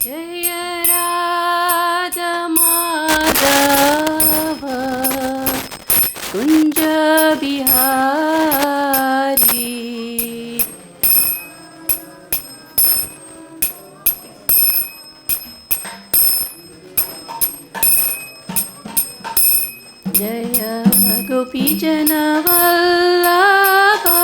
Jaya Radha Madhava Kunja Bihari. Jaya Gopijana Vallabha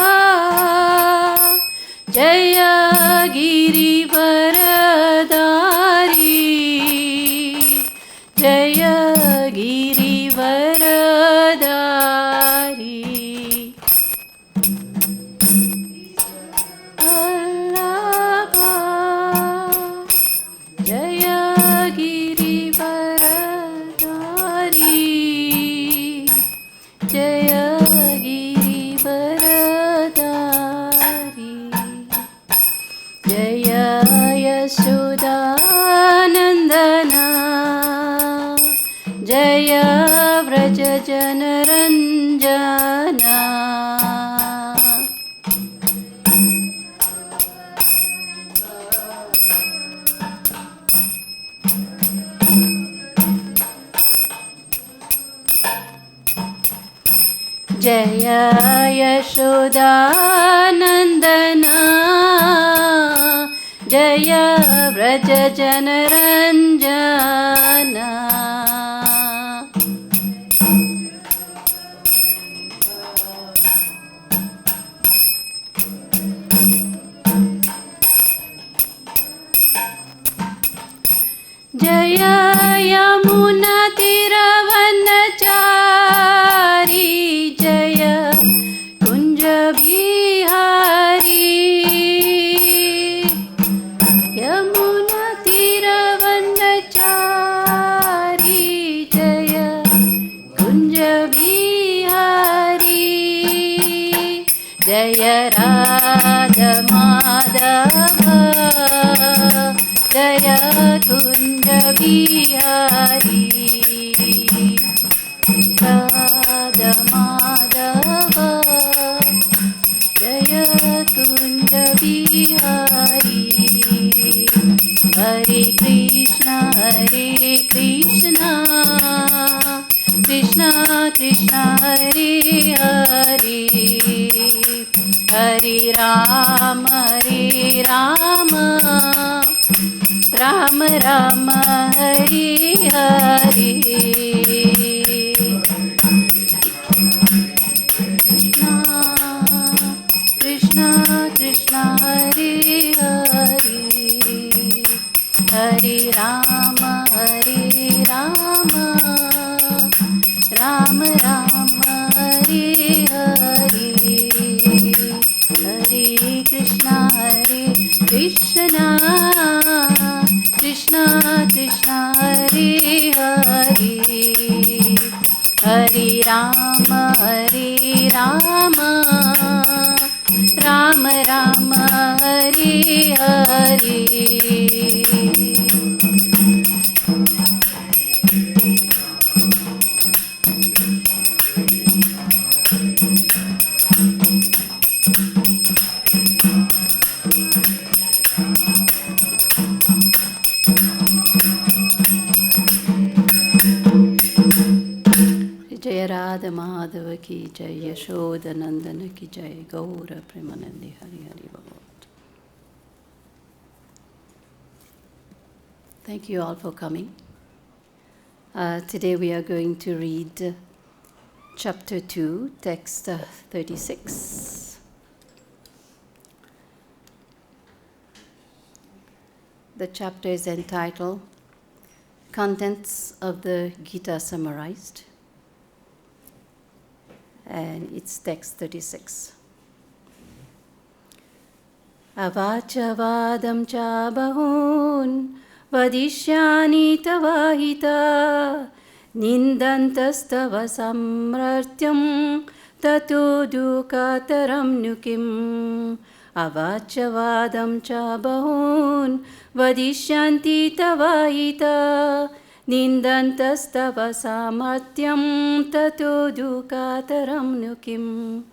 Jaya Girivaradari Jaya Girivaradari Vallabha Jaya Girivaradari Jaya Girivaradari Jaya Yashodanandana Jaya Vrajajanaranjana Jaya Yashodanandana Jaya Vrajajanaranjana Jaya Yamuna Tiravanachari Jaya Kunja Bihari Yamuna Tiravanachari Jaya Kunja Bihari Jaya Radha Madhava Jaya Kunja Bihari Radha Madhava Jaya Kunja Bihari Hare Krishna Krishna Krishna Hare Hare Hare Rama Rama Rama Hare Hare Krishna Krishna Hare Hare Hare Rama Rama Rama Hare Hare Hare Krishna Krishna Krishna Hare Hare Hare Rama Rama Rama Hare Hare Jaya Radha Madhava ki jai, Yashoda Nandana ki jai, Gaura Premanandi Hari Hari Bhagavat. Thank you all for coming. Today we are going to read chapter 2, text 36. The chapter is entitled Contents of the Gita Summarized, and it's text 36. Avācya-vādāṁś bahūn vadiṣyanti tavāhitāḥ nindantas tava sāmarthyaṁ tato duḥkha-taram nukim avācya-vādāṁś bahūn vadiṣyanti tavāhitāḥ nindantas tava sāmarthyam tato duḥkha-taram nukim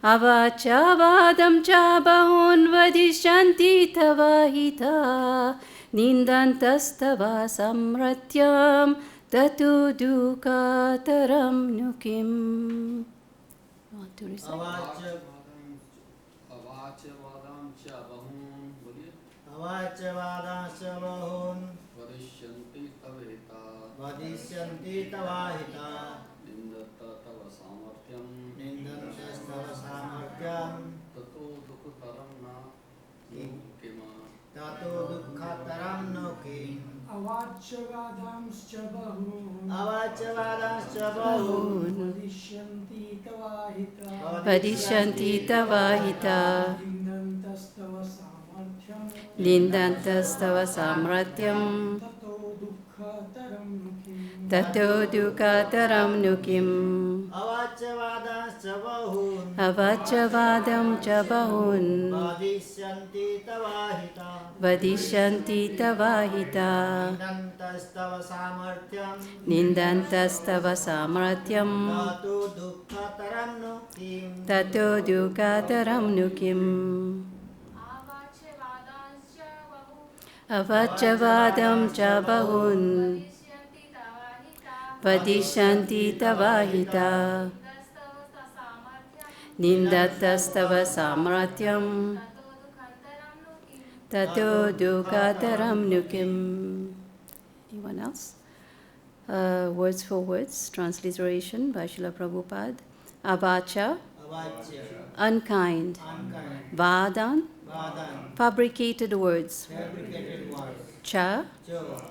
avācya-vādāṁś bahūn vadiṣyanti tavāhitāḥ nindantas tava sāmarthyaṁ tato duḥkha-taram nukim. Want to recite? avācya-vādāṁś bahūn. avācya-vādāṁś bahūn. vadiṣyanti vadiṣyanti tavāhitāḥ. nindantas tava sāmarthyam. nindantas tava sāmarthyam. tato duḥkha-taram na kima. tato duḥkha-taram nukim. avācya-vādāṁś bahūn. avācya-vādāṁś bahūn. vadiṣyanti tavāhitāḥ. Vadiṣyanti tavāhitāḥ. nindantas tava sāmarthyam. Nindantas tava sāmarthyam. tato duḥkha-taram nukim. Tato duḥkha-taram nukim. avācya-vādāṁś bahūn. Avācya-vādāṁś bahūn. vadiṣyanti tavāhitāḥ. Vadiṣyanti tavāhitāḥ. nindantas tava sāmarthyam. Nindantas tava sāmarthyam. tato duḥkha-taram nukim. Tato duḥkha-taram nukim. avācya-vādāṁś bahūn. Vadiṣyanti tavāhitāḥ. Nindantas tava sāmarthyam. Tato duḥkha-taram nukim. Anyone else? Words for words, transliteration by Srila Prabhupada. Avācya, avācya, unkind. unkind. Vādān, vādān, fabricated words. fabricated words. Cha,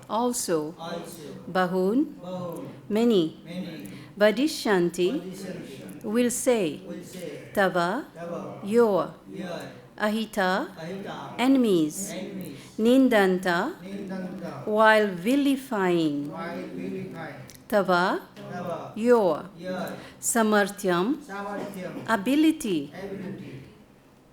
also. also. Bahūn, bahūn, many. many. Vadiṣyanti, vadiṣyanti, will say. will say. Tava, tava, your. your. Ahitāḥ, ahitāḥ, enemies. enemies. Nindantaḥ, nindantaḥ, while vilifying. while vilifying. Tava, tava, your. your. Sāmarthyaṁ, sāmarthyam, ability. ability.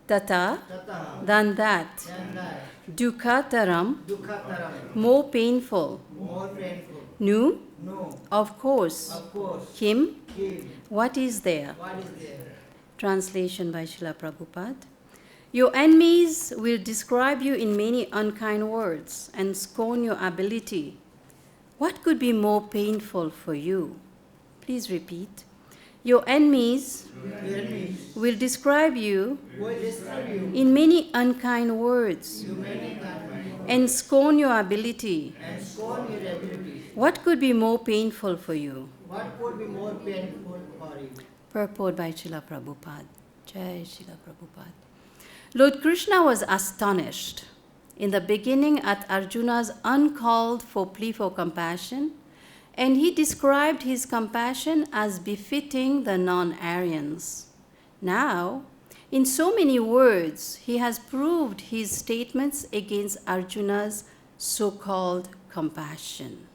Tataḥ, tataḥ, than that. than that. duḥkha-taram, duḥkha-taram, more painful. more painful. Nu, No, of course. of course. Him, Him, what is there? what is there? Translation by Srila Prabhupada. Your enemies will describe you in many unkind words and scorn your ability. What could be more painful for you? Please repeat. Your enemies Your enemies will describe you will describe you in many unkind words to many times and scorn your ability. and scorn your abilities. What could be more painful for you? What could be more painful for you? Purport by Srila Prabhupada. Jai Srila Prabhupada. Lord Kṛṣṇa was astonished in the beginning at Arjuna's uncalled-for plea for compassion, and he described his compassion as befitting the non-Āryans. Now, in so many words, he has proved his statements against Arjuna's so-called compassion.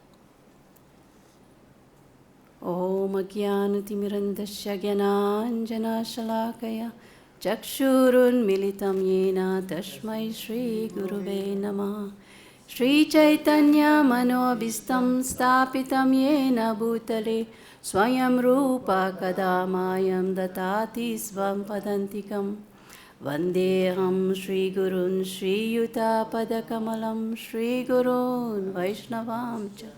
Om ajnānatimirandasya jnānanjana-shalakaya chakshurunmilitam yena tasmai Shri Guruve Namah. Shri Chaitanya Manobhistam Stapitam Yena Bhutale Swayam Rupa Kadamayam Datati Svam Padantikam Vandeham Shri Gurun Shri Yuta Padakamalam Shri Gurun Vaishnavamcha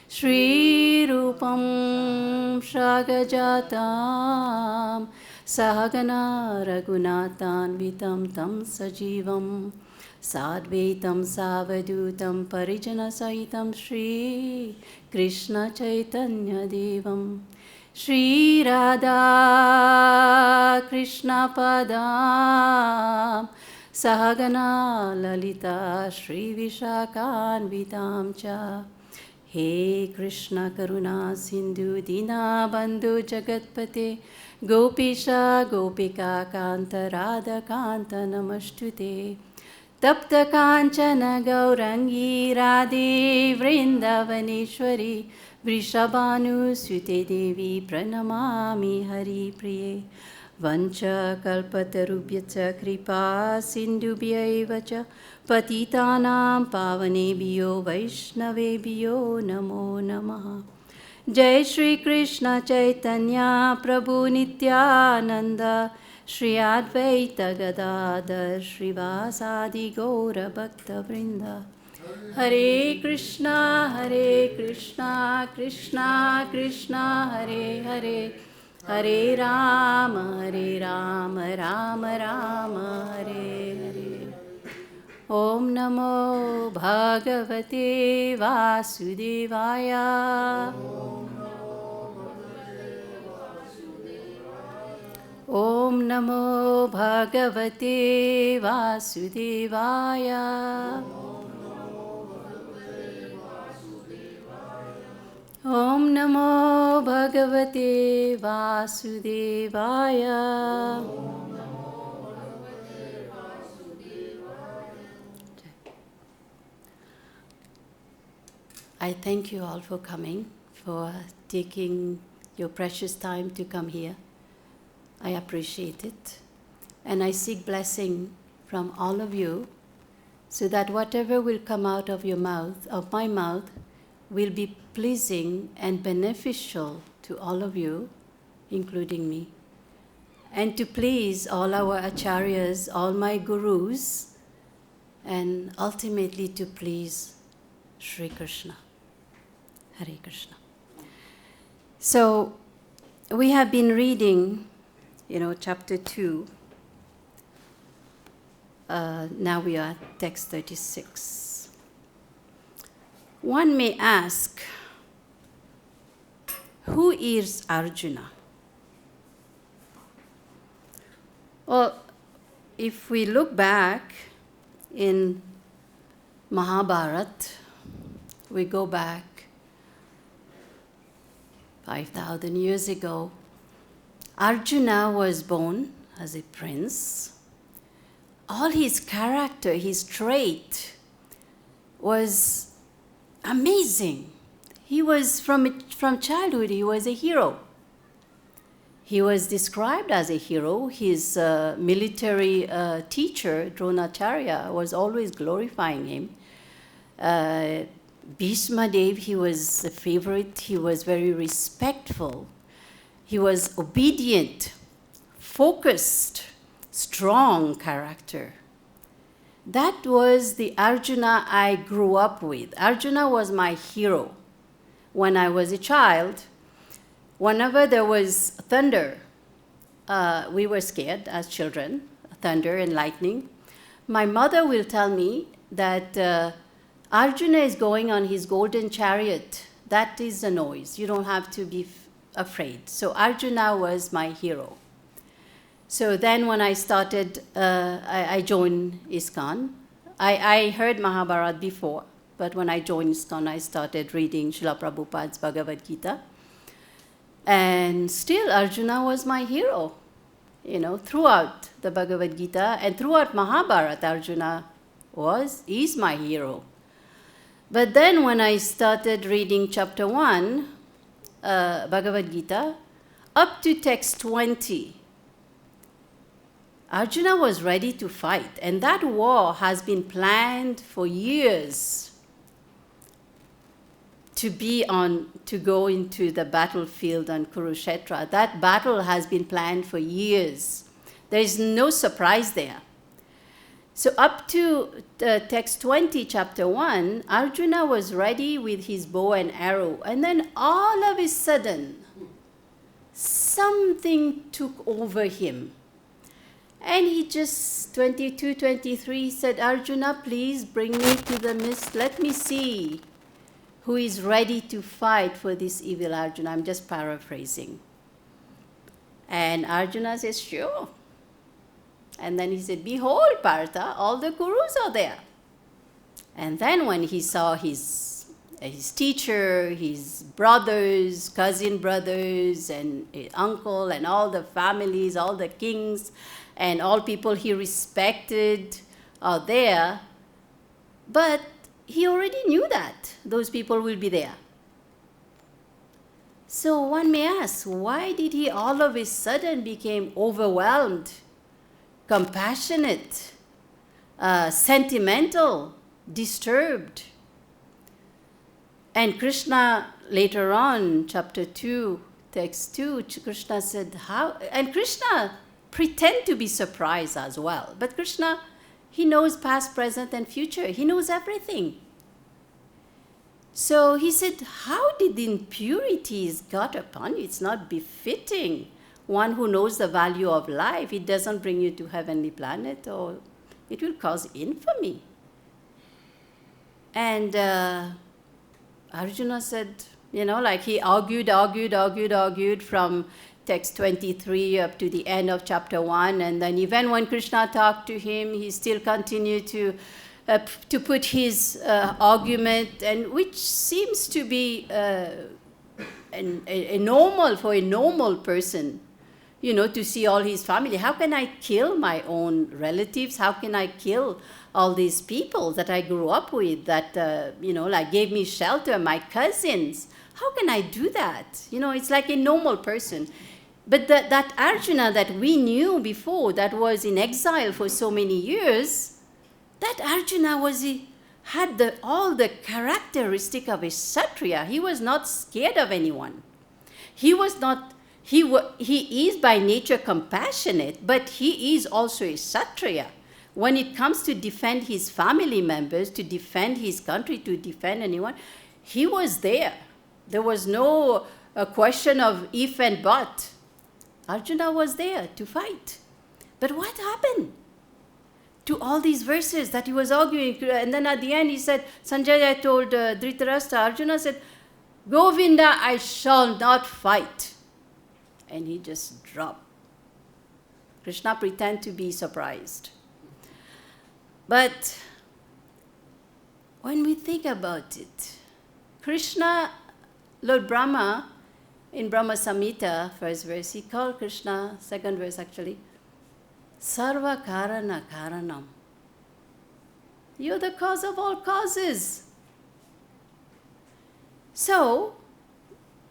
Shri Rupam Shagajatam Sahagana Raghunathanvitam Tam Sajivam Sadvaitam Savadutam Parijana Sahitam Shri Kṛṣṇa Chaitanya Devam Shri Radha Kṛṣṇa Padam Sahagana Lalita Shri Vishakhanvitam Cha He Kṛṣṇa Karuna Sindhu Dina Bandhu Jagatpate Gopisha Gopika Kanta Radha Kanta Namastute Tapta Kanchana Gaurangi Radhe Vrindavaneshwari Vrishabhanu Sute Devi Pranamami Hari Priye Vancha Kalpatarubhyacha Kripa Sindhubhyaiva cha Patitanam Pavanebhyo Vaishnavebhyo Namo Namaha. Jai Shri Kṛṣṇa Chaitanya Prabhu Nityananda Shri Advaita Gadadhar Shrivasadi Gaura Bhakta Vrinda Hare Krishna, Krishna Krishna, Hare Hare, Hare Rama, Rama Rama, Hare Hare. Om Namo Bhagavate Vasudevaya. Om Namo Bhagavate Vasudevaya. Om Namo Bhagavate Vasudevaya. I thank you all for coming, for taking your precious time to come here. I appreciate it. And I seek blessing from all of you so that whatever will come out of your mouth, of my mouth, will be pleasing and beneficial to all of you, including me, and to please all our acharyas, all my gurus, and ultimately to please Sri Kṛṣṇa. Hare Krishna. So we have been reading, chapter 2. Now we are at text 36. One may ask, who is Arjuna? Well, if we look back in Mahabharata, we go back 5,000 years ago. Arjuna was born as a prince. All his character, his trait was amazing. He was, from childhood, he was a hero. He was described as a hero. His military teacher, Dronacharya, was always glorifying him. Bhishma Dev, he was a favorite. He was very respectful. He was obedient, focused, strong character. That was the Arjuna I grew up with. Arjuna was my hero. When I was a child, whenever there was thunder, we were scared as children, thunder and lightning. My mother will tell me that Arjuna is going on his golden chariot. That is the noise. You don't have to be afraid. So Arjuna was my hero. So then when I started, I joined ISKCON. I heard Mahabharata before, but when I joined ISKCON, I started reading Srila Prabhupada's Bhagavad Gita. And still Arjuna was my hero. Throughout the Bhagavad Gita and throughout Mahabharata, Arjuna is my hero. But then when I started reading chapter 1, Bhagavad Gita, up to text 20, Arjuna was ready to fight. And that war has been planned for years to go into the battlefield on Kurukshetra. That battle has been planned for years. There is no surprise there. So up to text 20, chapter 1, Arjuna was ready with his bow and arrow. And then all of a sudden, something took over him. And he just, 22, 23, said, Arjuna, please bring me to the mist. Let me see who is ready to fight for this evil Arjuna. I'm just paraphrasing. And Arjuna says, sure. And then he said, behold, Partha, all the gurus are there. And then when he saw his teacher, his brothers, cousin brothers, and his uncle, and all the families, all the kings, and all people he respected are there. But he already knew that those people will be there. So one may ask, why did he all of a sudden become overwhelmed, compassionate, sentimental, disturbed? And Kṛṣṇa later on, chapter 2, text 2, Kṛṣṇa said, how? And Kṛṣṇa pretend to be surprised as well. But Kṛṣṇa, he knows past, present, and future. He knows everything. So he said, how did the impurities got upon you? It's not befitting one who knows the value of life. It doesn't bring you to heavenly planet, or it will cause infamy. And Arjuna said, like he argued from text 23 up to the end of chapter 1. And then even when Kṛṣṇa talked to him, he still continued to put his argument, and which seems to be a normal for a normal person, to see all his family. How can I kill my own relatives? How can I kill all these people that I grew up with, that like gave me shelter, my cousins? How can I do that? It's like a normal person. But that Arjuna that we knew before, that was in exile for so many years, that Arjuna had all the characteristic of a Kshatriya. He was not scared of anyone. He is by nature compassionate, but he is also a Kshatriya. When it comes to defend his family members, to defend his country, to defend anyone, he was there. There was no question of if and but. Arjuna was there to fight. But what happened to all these verses that he was arguing? And then at the end he said, Sanjaya told Dhritarashtra, Arjuna said, Govinda, I shall not fight. And he just dropped. Kṛṣṇa pretended to be surprised. But when we think about it, Kṛṣṇa, Lord Brahma, in Brahma Samhita, first verse, he called Kṛṣṇa, second verse actually, Sarva Karana Karanam. You're the cause of all causes. So,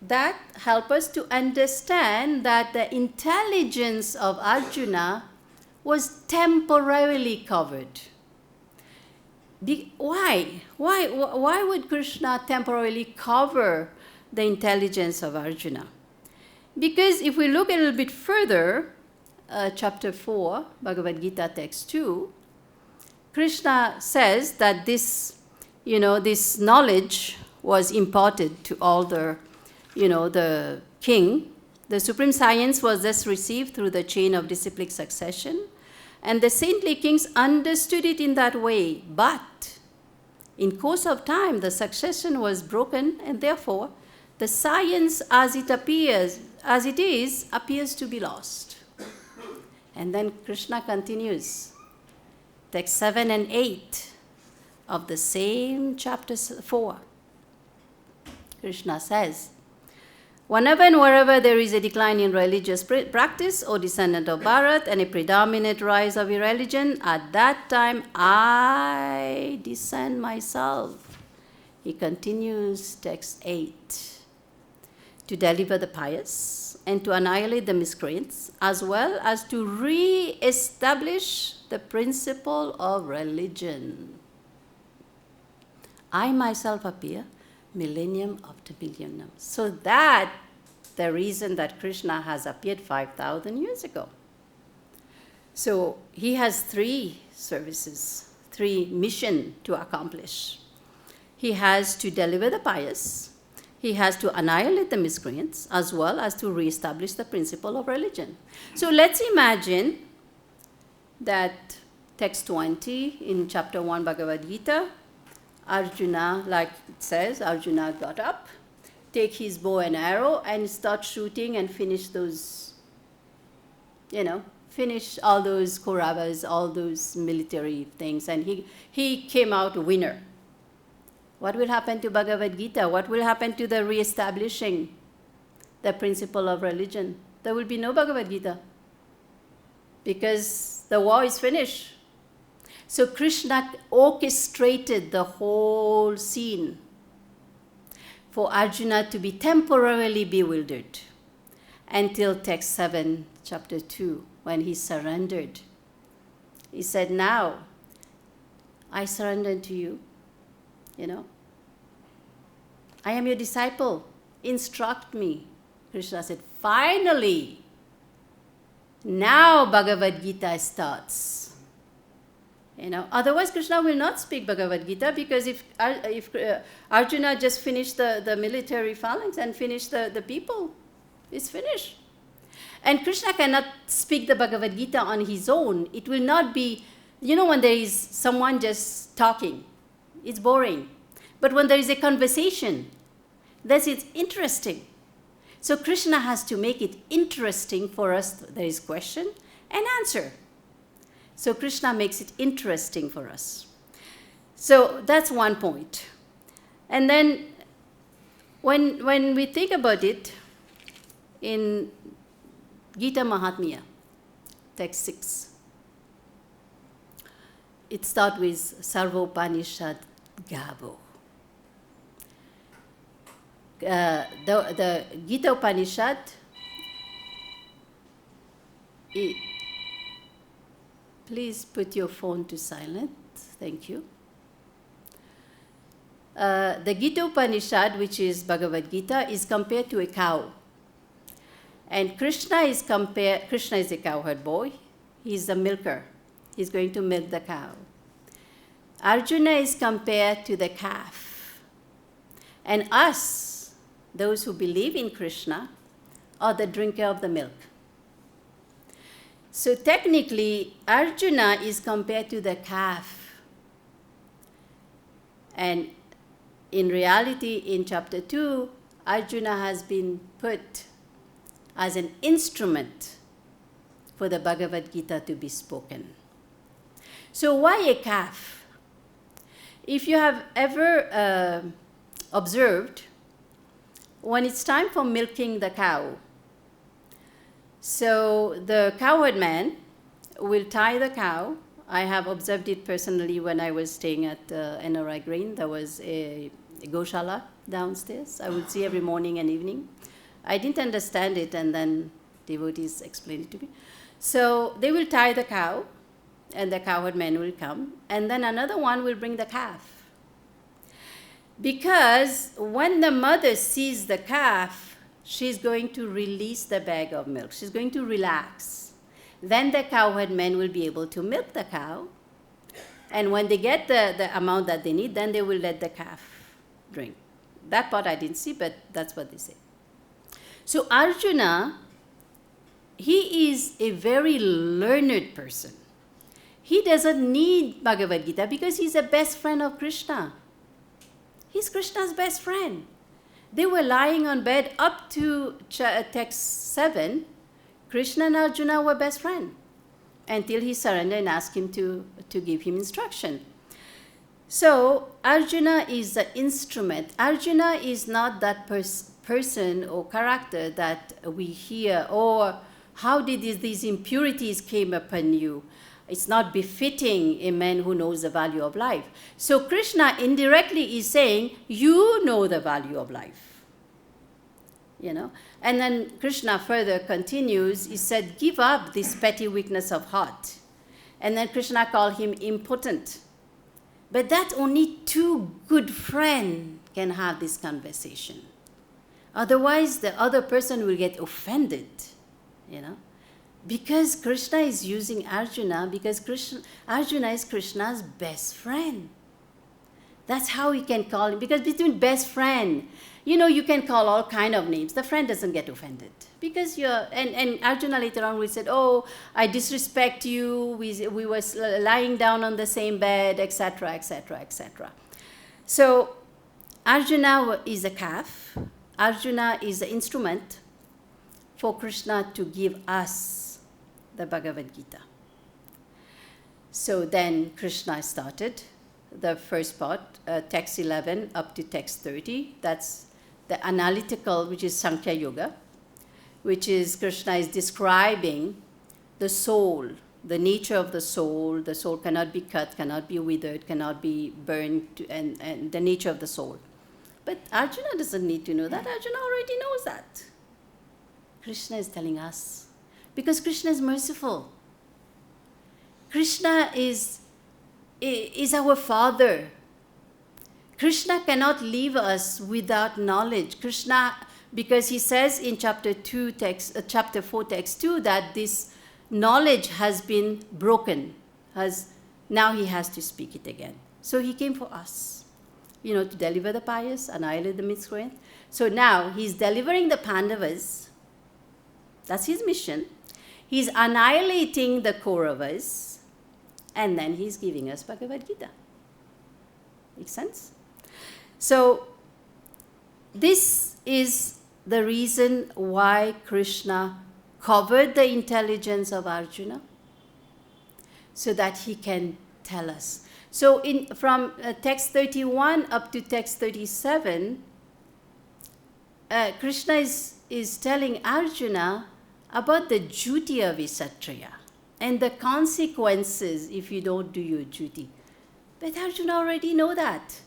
that helps us to understand that the intelligence of Arjuna was temporarily covered. Why? Why would Kṛṣṇa temporarily cover the intelligence of Arjuna? Because if we look a little bit further, chapter 4, Bhagavad Gita text 2, Kṛṣṇa says that this knowledge was imparted to all the king. The supreme science was thus received through the chain of disciplic succession, and the saintly kings understood it in that way. But in course of time, the succession was broken, and therefore the science as it appears to be lost. And then Kṛṣṇa continues, text 7 and 8 of the same chapter 4. Kṛṣṇa says, whenever and wherever there is a decline in religious practice or descendant of Bharat and a predominant rise of irreligion, at that time I descend myself. He continues, text 8, to deliver the pious and to annihilate the miscreants, as well as to re-establish the principle of religion. I myself appear millennium after millennium. So that the reason that Kṛṣṇa has appeared 5,000 years ago. So he has 3 services, 3 missions to accomplish. He has to deliver the pious, he has to annihilate the miscreants, as well as to re-establish the principle of religion. So let's imagine that text 20 in chapter 1 Bhagavad Gita, Arjuna, like it says, Arjuna got up, take his bow and arrow and start shooting and finish those, finish all those Kauravas, all those military things, and he came out a winner. What will happen to Bhagavad Gita? What will happen to the re-establishing the principle of religion? There will be no Bhagavad Gita because the war is finished. So Kṛṣṇa orchestrated the whole scene for Arjuna to be temporarily bewildered until text 7, chapter 2, when he surrendered. He said, now I surrender to you. I am your disciple. Instruct me. Kṛṣṇa said, finally, now Bhagavad Gita starts. Otherwise Krishna will not speak Bhagavad Gita, because if Arjuna just finished the military phalanx and finished the people, it's finished. And Krishna cannot speak the Bhagavad Gita on his own. It will not be, when there is someone just talking, it's boring. But when there is a conversation, that's it's interesting. So Krishna has to make it interesting for us. There is question and answer. So Krishna makes it interesting for us. So that's one point. And then when we think about it, in Gita Mahatmya, text 6, it starts with Sarvopanishad Gabo. The Gita Upanishad, please put your phone to silent. Thank you. The Gita Upanishad, which is Bhagavad Gita, is compared to a cow. And Kṛṣṇa is a cowherd boy. He's the milker. He's going to milk the cow. Arjuna is compared to the calf. And us, those who believe in Kṛṣṇa, are the drinker of the milk. So technically, Arjuna is compared to the calf. And in reality, in chapter 2, Arjuna has been put as an instrument for the Bhagavad Gita to be spoken. So why a calf? If you have ever observed, when it's time for milking the cow, so the cowherd man will tie the cow. I have observed it personally when I was staying at NRI Green. There was a goshala downstairs. I would see every morning and evening. I didn't understand it, and then devotees explained it to me. So they will tie the cow, and the cowherd man will come, and then another one will bring the calf. Because when the mother sees the calf, she's going to release the bag of milk. She's going to relax. Then the cowherd man will be able to milk the cow, and when they get the amount that they need, then they will let the calf drink. That part I didn't see, but that's what they say. So Arjuna, he is a very learned person. He doesn't need Bhagavad Gita because he's a best friend of Kṛṣṇa. He's Krishna's best friend. They were lying on bed up to text 7. Kṛṣṇa and Arjuna were best friends until he surrendered and asked him to give him instruction. So Arjuna is the instrument. Arjuna is not that person or character that we hear, or how did these impurities came upon you? It's not befitting a man who knows the value of life. So Kṛṣṇa indirectly is saying, you know the value of life. And then Kṛṣṇa further continues, he said, give up this petty weakness of heart. And then Kṛṣṇa called him impotent. But that only two good friends can have this conversation. Otherwise, the other person will get offended, Because Kṛṣṇa is using Arjuna, because Arjuna is Kṛṣṇa's best friend. That's how he can call him, because between best friend, you can call all kind of names. The friend doesn't get offended. Because and Arjuna later on will say, oh, I disrespect you, we were lying down on the same bed, etc., etc., etc. So Arjuna is a calf. Arjuna is the instrument for Kṛṣṇa to give us the Bhagavad Gita. So then Kṛṣṇa started the first part, text 11 up to text 30. That's the analytical, which is Sankhya Yoga, which is Kṛṣṇa is describing the soul, the nature of the soul. The soul cannot be cut, cannot be withered, cannot be burned, and the nature of the soul. But Arjuna doesn't need to know that. Arjuna already knows that. Kṛṣṇa is telling us, because Kṛṣṇa is merciful. Kṛṣṇa is our Father. Kṛṣṇa cannot leave us without knowledge. Kṛṣṇa, because he says in chapter 4, text 2, that this knowledge has been broken, Now he has to speak it again. So he came for us, to deliver the pious, annihilate the miscreant. So now he's delivering the Pandavas. That's his mission. He's annihilating the Kauravas. And then he's giving us Bhagavad Gita. Makes sense? So this is the reason why Kṛṣṇa covered the intelligence of Arjuna, so that he can tell us. So from text 31 up to text 37, Kṛṣṇa is telling Arjuna about the duty of a Kshatriya and the consequences if you don't do your duty. But Arjuna already know that.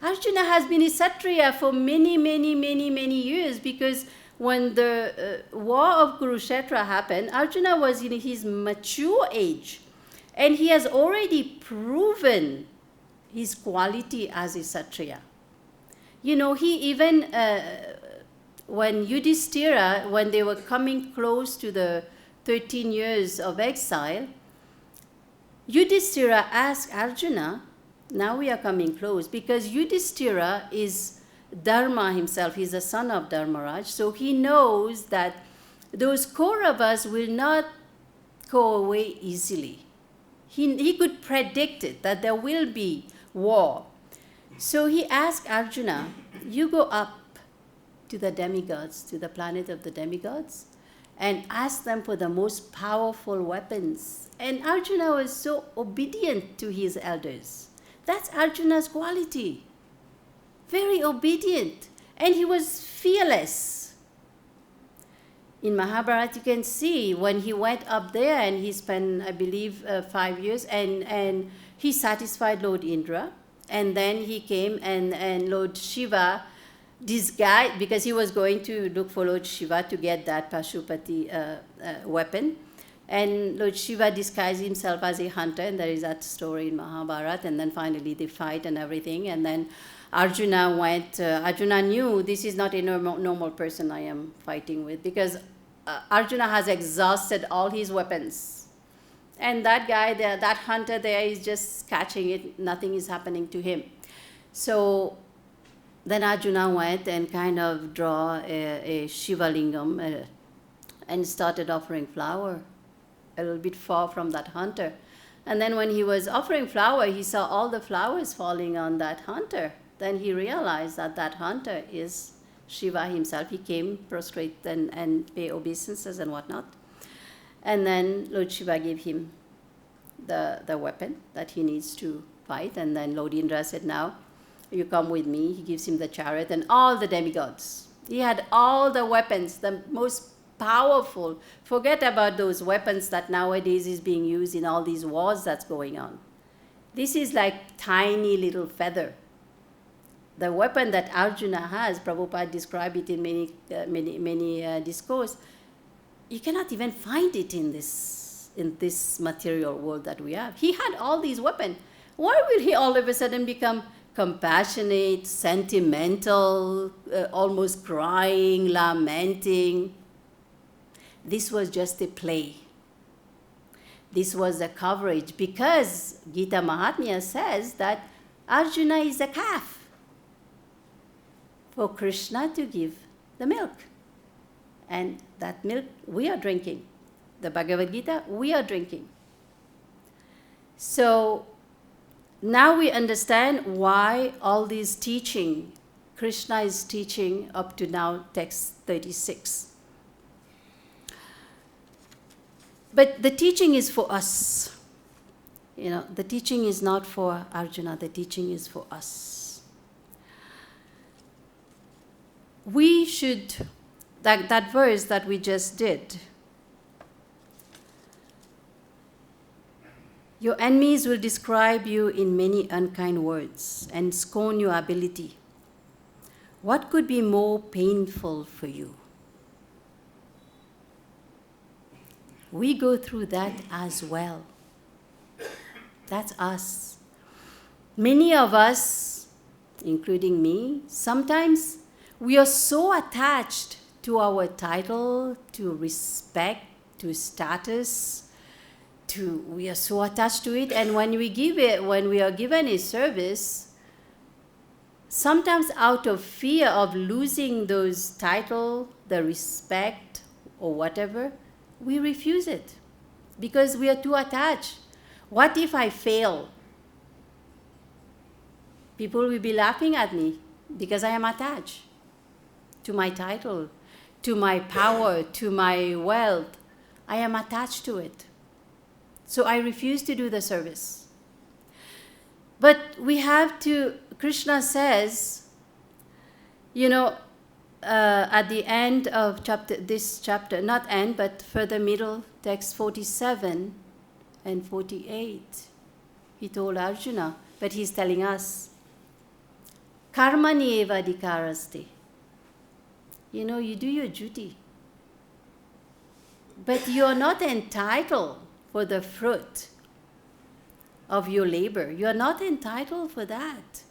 Arjuna has been a Kshatriya for many years, because when the war of Kurukshetra happened, Arjuna was in his mature age, and he has already proven his quality as a Kshatriya. He even, when Yudhishthira, when they were coming close to the 13 years of exile, Yudhishthira asked Arjuna, now we are coming close, because Yudhishthira is Dharma himself, he's the son of Dharmaraj, so he knows that those Kauravas will not go away easily. He could predict it, that there will be war. So he asked Arjuna, you go up to the demigods, to the planet of the demigods, and ask them for the most powerful weapons. And Arjuna was so obedient to his elders. That's Arjuna's quality. Very obedient. And he was fearless. In Mahabharata, you can see when he went up there and he spent, I believe, 5 years, and he satisfied Lord Indra. And then he came and Lord Shiva disguised, because he was going to look for Lord Shiva to get that Pashupati weapon. And Lord Shiva disguised himself as a hunter, and there is that story in Mahabharata, and then finally they fight and everything. And then Arjuna went, Arjuna knew this is not a normal person I am fighting with, because Arjuna has exhausted all his weapons. And that guy, that hunter there is just catching it, nothing is happening to him. So then Arjuna went and kind of draw a Shiva lingam and started offering flower a little bit far from that hunter. And then when he was offering flower, he saw all the flowers falling on that hunter. Then he realized that that hunter is Shiva himself. He came prostrate and pay obeisances and whatnot. And then Lord Shiva gave him the weapon that he needs to fight. And then Lord Indra said, now you come with me. He gives him the chariot and all the demigods. He had all the weapons, the most powerful. Forget about those weapons that nowadays is being used in all these wars that's going on. This is like tiny little feather. The weapon that Arjuna has, Prabhupada described it in many discourse. You cannot even find it in this material world that we have. He had all these weapons. Why will he all of a sudden become compassionate, sentimental, almost crying, lamenting? This was just a play. This was a coverage, because Gita Mahatmya says that Arjuna is a calf for Kṛṣṇa to give the milk. And that milk we are drinking. The Bhagavad Gita we are drinking. So now we understand why all these teaching, Kṛṣṇa is teaching up to now text 36. But the teaching is for us. The teaching is not for Arjuna, the teaching is for us. We should, that verse that we just did, your enemies will describe you in many unkind words and scorn your ability. What could be more painful for you? We go through that as well. That's us. Many of us, including me, sometimes we are so attached to our title, to respect, to status, we are so attached to it, and when we are given a service, sometimes out of fear of losing those title, the respect, or whatever, we refuse it because we are too attached. What if I fail? People will be laughing at me because I am attached to my title, to my power, to my wealth. I am attached to it. So I refuse to do the service. But we have to, Kṛṣṇa says, at the end of this chapter, not end, but further middle, text 47 and 48, he told Arjuna, but he's telling us, karmani eva adhikaraste. You do your duty. But you are not entitled for the fruit of your labor. You are not entitled for that.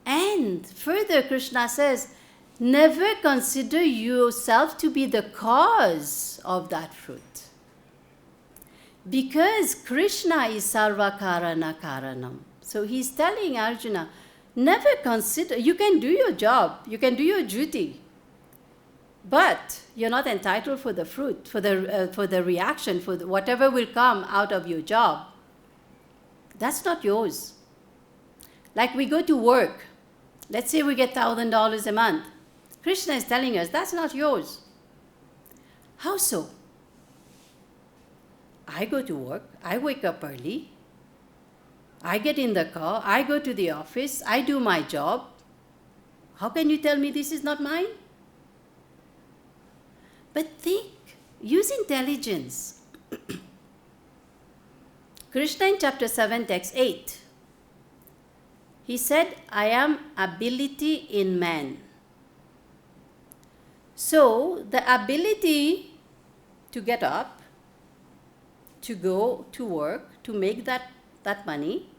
And further, Kṛṣṇa says, never consider yourself to be the cause of that fruit. Because Kṛṣṇa is sarva karana karanam. So he's telling Arjuna, never consider, you can do your job, you can do your duty, but you're not entitled for the fruit, for the reaction, for whatever will come out of your job. That's not yours. Like we go to work. Let's say we get $1,000 a month. Kṛṣṇa is telling us, that's not yours. How so? I go to work. I wake up early. I get in the car. I go to the office. I do my job. How can you tell me this is not mine? But think, use intelligence. Kṛṣṇa in chapter 7, text 8, he said, I am ability in man. So, the ability to get up, to go to work, to make that money,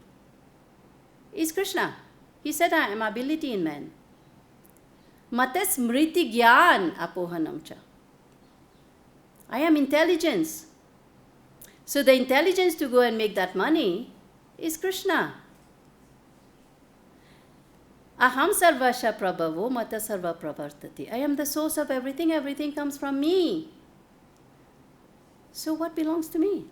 is Kṛṣṇa. He said, I am ability in man. Mate smriti gyan apohanam cha. I am intelligence. So the intelligence to go and make that money is Kṛṣṇa. Aham sarvasya prabhavo mata sarva pravartati. I am the source of everything. Everything comes from me. So what belongs to me?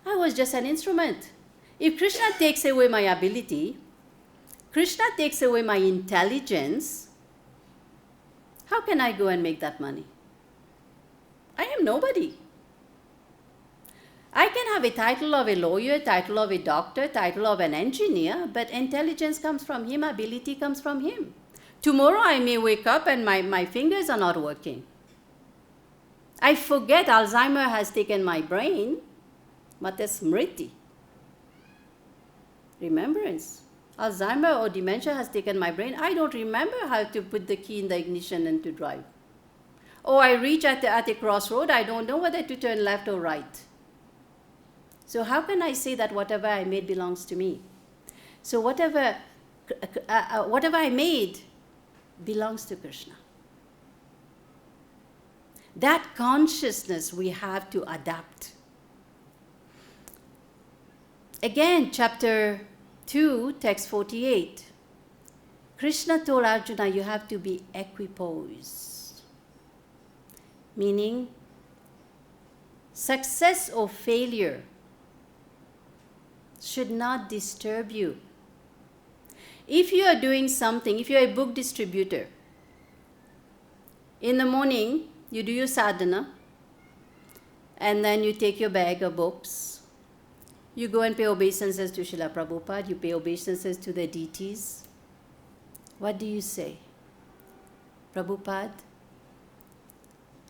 I was just an instrument. If Kṛṣṇa takes away my ability, Kṛṣṇa takes away my intelligence, how can I go and make that money? I am nobody. I can have a title of a lawyer, title of a doctor, title of an engineer, but intelligence comes from him, ability comes from him. Tomorrow I may wake up and my fingers are not working. I forget Alzheimer has taken my brain. Mate smriti. Remembrance. Alzheimer or dementia has taken my brain. I don't remember how to put the key in the ignition and to drive. Or I reach at a crossroad, I don't know whether to turn left or right. So how can I say that whatever I made belongs to me? So whatever I made belongs to Kṛṣṇa. That consciousness we have to adapt. Again, chapter 2, text 48. Kṛṣṇa told Arjuna, you have to be equipoised. Meaning, success or failure should not disturb you. If you are doing something, if you are a book distributor, in the morning you do your sadhana, and then you take your bag of books, you go and pay obeisances to Srila Prabhupada, you pay obeisances to the deities. What do you say? Prabhupada,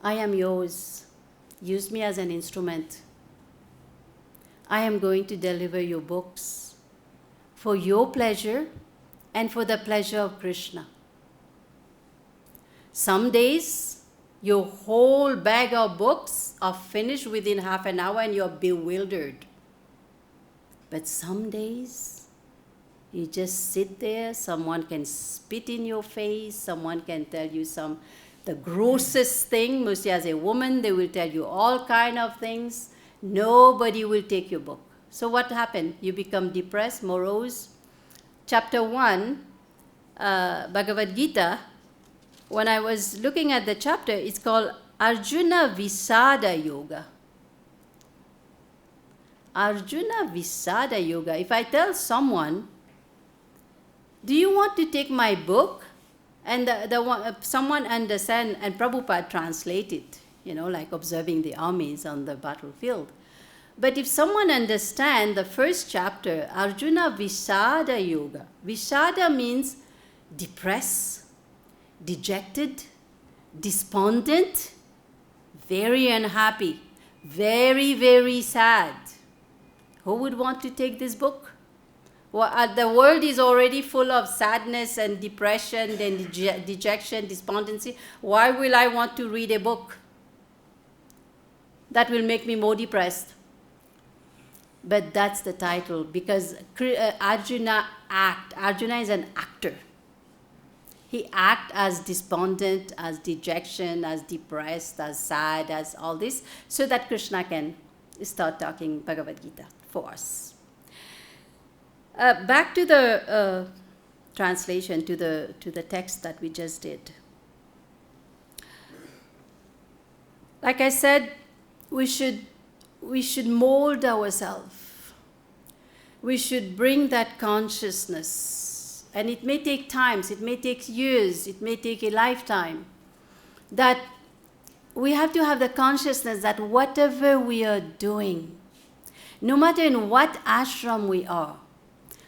I am yours. Use me as an instrument. I am going to deliver your books for your pleasure and for the pleasure of Kṛṣṇa. Some days, your whole bag of books are finished within half an hour and you're bewildered. But some days, you just sit there, someone can spit in your face, someone can tell you the grossest thing. Mostly as a woman, they will tell you all kind of things. Nobody will take your book. So what happened? You become depressed, morose. Chapter 1, Bhagavad Gita, when I was looking at the chapter, it's called Arjuna Visada Yoga. Arjuna Visada Yoga. If I tell someone, do you want to take my book? And someone understand, and Prabhupada translate it, like observing the armies on the battlefield. But if someone understand the first chapter, Arjuna Visada Yoga. Visada means depressed, dejected, despondent, very unhappy, very, very sad. Who would want to take this book? Well, the world is already full of sadness and depression and dejection, despondency. Why will I want to read a book that will make me more depressed? But that's the title, because Arjuna is an actor. He acts as despondent, as dejection, as depressed, as sad, as all this, so that Kṛṣṇa can start talking Bhagavad Gita for us. Back to the translation, to the text that we just did. Like I said, we should mold ourselves. We should bring that consciousness, and it may take times, it may take years, it may take a lifetime, that we have to have the consciousness that whatever we are doing, no matter in what ashram we are,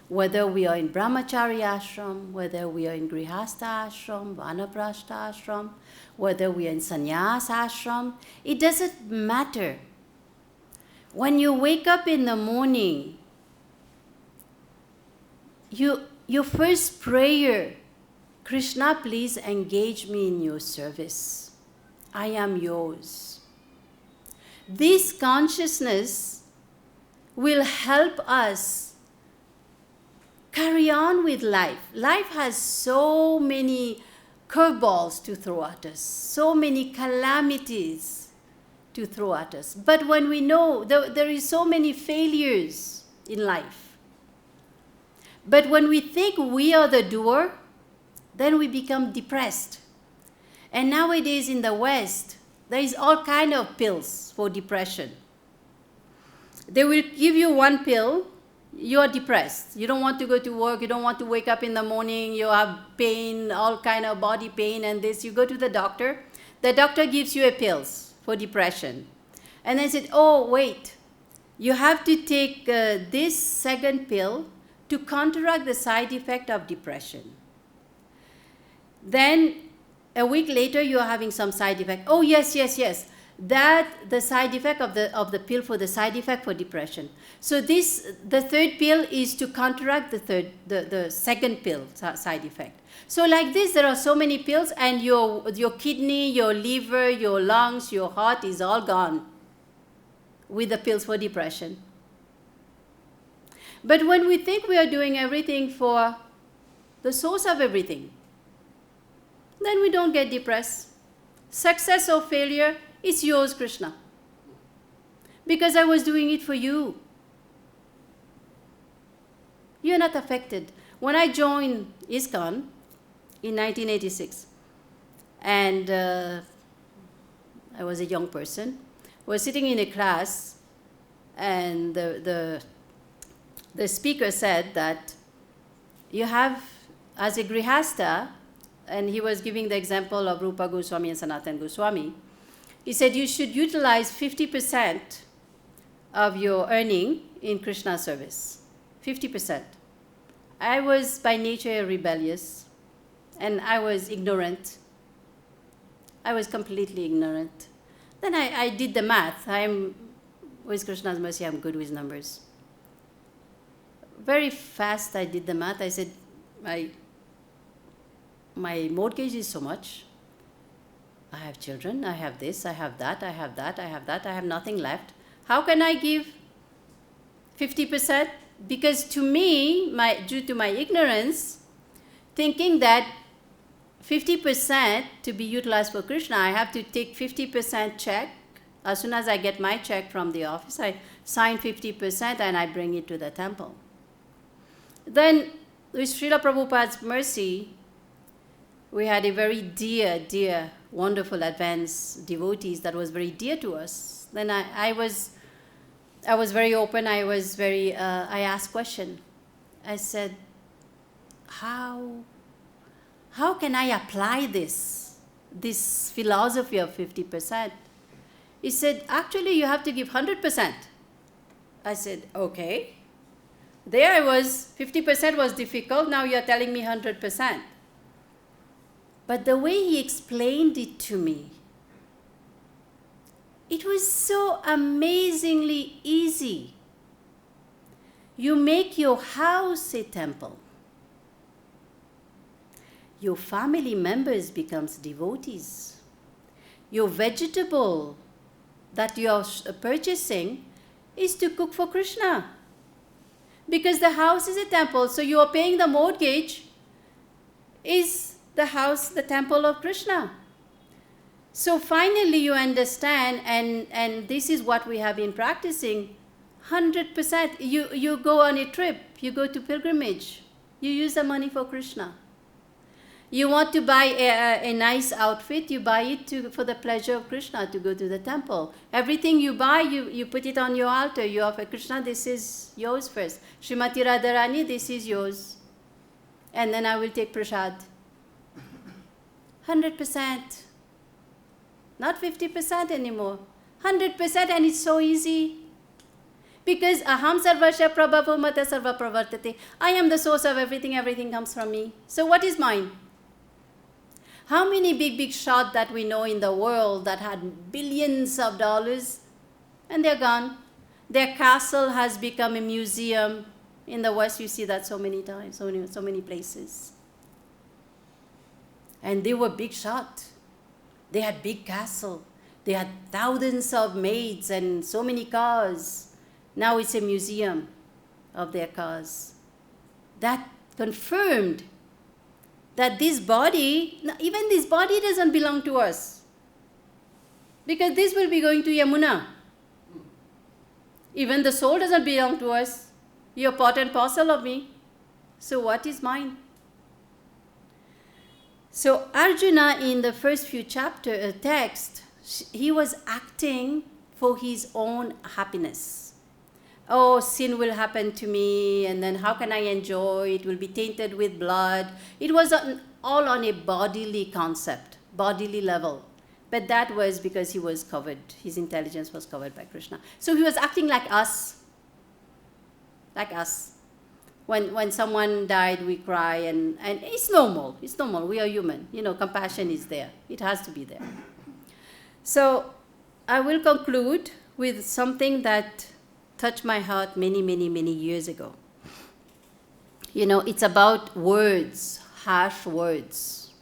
whether we are in brahmachari ashram, whether we are in grihastha ashram, vanaprastha ashram, whether we are in sannyas ashram, it doesn't matter. When you wake up in the morning, your first prayer, Kṛṣṇa, please engage me in your service. I am yours. This consciousness will help us carry on with life. Life has so many curveballs to throw at us, so many calamities to throw at us. But when we know there is so many failures in life, but when we think we are the doer, then we become depressed. And nowadays in the West, there is all kind of pills for depression. They will give you one pill, you are depressed. You don't want to go to work, you don't want to wake up in the morning, you have pain, all kind of body pain and this. You go to the doctor gives you a pills for depression. And then said, oh, wait, you have to take this second pill to counteract the side effect of depression. Then a week later, you are having some side effect. Oh, yes. That the side effect of the pill for the side effect for depression. So the third pill is to counteract the second pill side effect. So like this, there are so many pills, and your kidney, your liver, your lungs, your heart is all gone with the pills for depression. But when we think we are doing everything for the source of everything, then we don't get depressed. Success or failure, it's yours, Kṛṣṇa. Because I was doing it for you. You're not affected. When I joined ISKCON in 1986, and I was a young person, I was sitting in a class, and the speaker said that you have, as a grihastha, and he was giving the example of Rupa Goswami and Sanatana Goswami, he said you should utilize 50% of your earning in Krishna service. 50%. I was by nature rebellious, and I was ignorant. I was completely ignorant. Then I did the math. With Krishna's mercy, I'm good with numbers. Very fast I did the math. I said, my mortgage is so much. I have children, I have this, I have that, I have that, I have that, I have nothing left. How can I give 50%? Because to me, due to my ignorance, thinking that 50% to be utilized for Kṛṣṇa, I have to take 50% check As soon as I get my check from the office, I sign 50% and I bring it to the temple. Then, with Srila Prabhupada's mercy, we had a very dear, wonderful advanced devotees that was very dear to us. Then I was very open. I asked question. I said, how can I apply this philosophy of 50%? He said, actually, you have to give 100%. I said, okay. There I was, 50% was difficult. Now you're telling me 100%. But the way he explained it to me, it was so amazingly easy. You make your house a temple. Your family members becomes devotees. Your vegetable that you are purchasing is to cook for Kṛṣṇa. Because the house is a temple, so you are paying the mortgage. Is the house the temple of Kṛṣṇa? So finally you understand, and this is what we have been practicing, 100%. You go on a trip, you go to pilgrimage, you use the money for Kṛṣṇa. You want to buy a nice outfit, you buy it for the pleasure of Kṛṣṇa, to go to the temple. Everything you buy, you put it on your altar. You offer Kṛṣṇa, this is yours first. Srimati Radharani, this is yours. And then I will take prasad. 100%. Not 50% anymore. 100%, and it's so easy. Because aham sarvasya prabhavo mata sarva pravartate. I am the source of everything, everything comes from me. So what is mine? How many big shots that we know in the world that had billions of dollars and they're gone? Their castle has become a museum. In the West, you see that so many times, so many places. And they were big shot. They had big castle. They had thousands of maids and so many cars. Now it's a museum of their cars. That confirmed that this body, even this body doesn't belong to us. Because this will be going to Yamuna. Even the soul doesn't belong to us. You're part and parcel of me. So what is mine? So Arjuna, in the first few text, he was acting for his own happiness. Oh, sin will happen to me, and then how can I enjoy? It will be tainted with blood. It was all on a bodily concept, bodily level. But that was because he was covered, his intelligence was covered by Kṛṣṇa. So he was acting like us. Like us. When someone died, we cry, and it's normal. It's normal. We are human. Compassion is there. It has to be there. So I will conclude with something that touched my heart many years ago. It's about words, harsh words.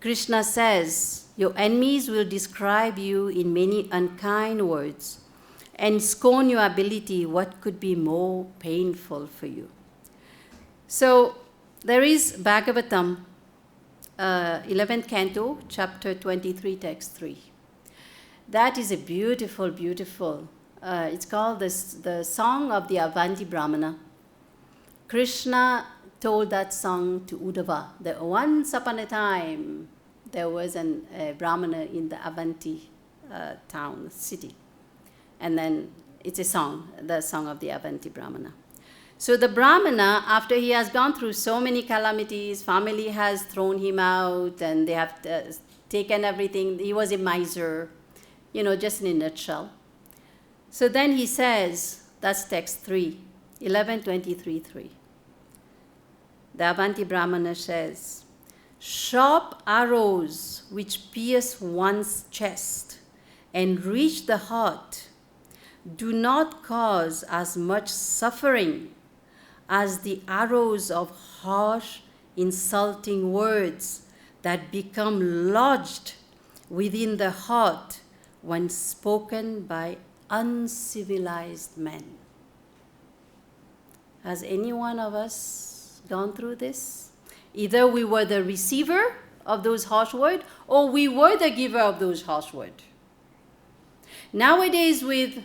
Kṛṣṇa says, your enemies will describe you in many unkind words and scorn your ability. What could be more painful for you? So there is Bhagavatam, 11th canto, chapter 23, text 3. That is a beautiful, it's called the Song of the Avanti Brahmana. Kṛṣṇa told that song to Uddhava. That once upon a time, there was a Brahmana in the Avanti town, city. And then it's a song, the Song of the Avanti Brahmana. So the Brahmana, after he has gone through so many calamities, family has thrown him out, and they have taken everything. He was a miser, just in a nutshell. So then he says, that's text 3, 11:23:3. The Avanti Brahmana says, sharp arrows which pierce one's chest and reach the heart do not cause as much suffering as the arrows of harsh, insulting words that become lodged within the heart when spoken by uncivilized men. Has any one of us gone through this? Either we were the receiver of those harsh words, or we were the giver of those harsh words. Nowadays with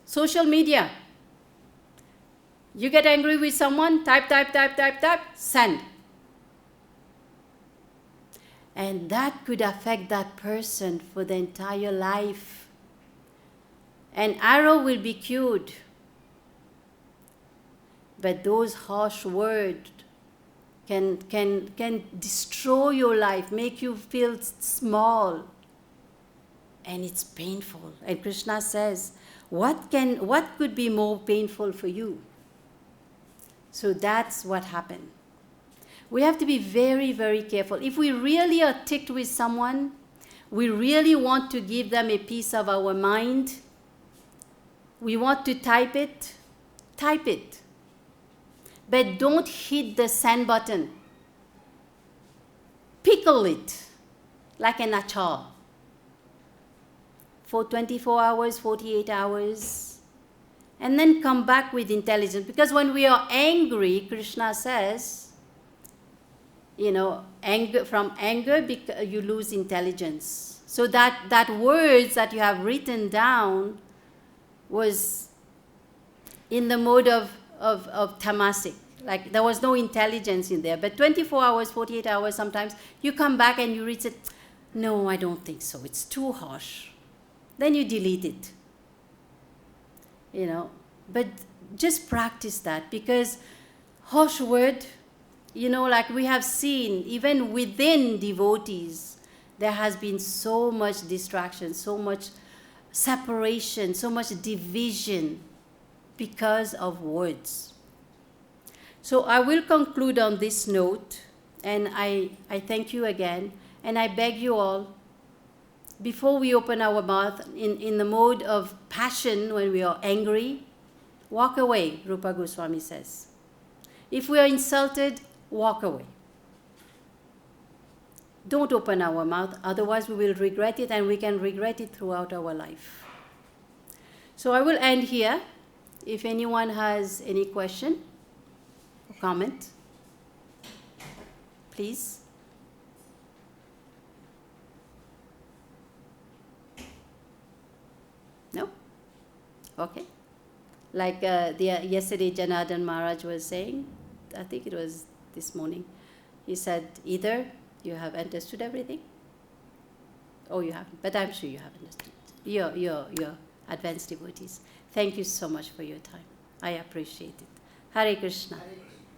social media, you get angry with someone, type, send. And that could affect that person for the entire life. An arrow will be cured. But those harsh words can destroy your life, make you feel small. And it's painful. And Kṛṣṇa says, what could be more painful for you? So that's what happened. We have to be very, very careful. If we really are ticked with someone, we really want to give them a piece of our mind, we want to type it. But don't hit the send button. Pickle it like an achar for 24 hours, 48 hours, and then come back with intelligence. Because when we are angry, Kṛṣṇa says, from anger you lose intelligence. So that words that you have written down was in the mode of tamasic. Like there was no intelligence in there. But 24 hours, 48 hours, sometimes you come back and you read it. No, I don't think so. It's too harsh. Then you delete it. But just practice that, because harsh word, like we have seen, even within devotees, there has been so much distraction, so much separation, so much division because of words. So I will conclude on this note, and I thank you again, and I beg you all, before we open our mouth in the mode of passion, when we are angry, walk away, Rupa Goswami says. If we are insulted, walk away. Don't open our mouth, otherwise we will regret it, and we can regret it throughout our life. So I will end here. If anyone has any question or comment, please. No? Okay. Like yesterday Janardhan Maharaj was saying, I think it was this morning, he said either you have understood everything or you haven't, but I'm sure you have understood. You're advanced devotees. Thank you so much for your time. I appreciate it. Hare Kṛṣṇa. Hare Krishna.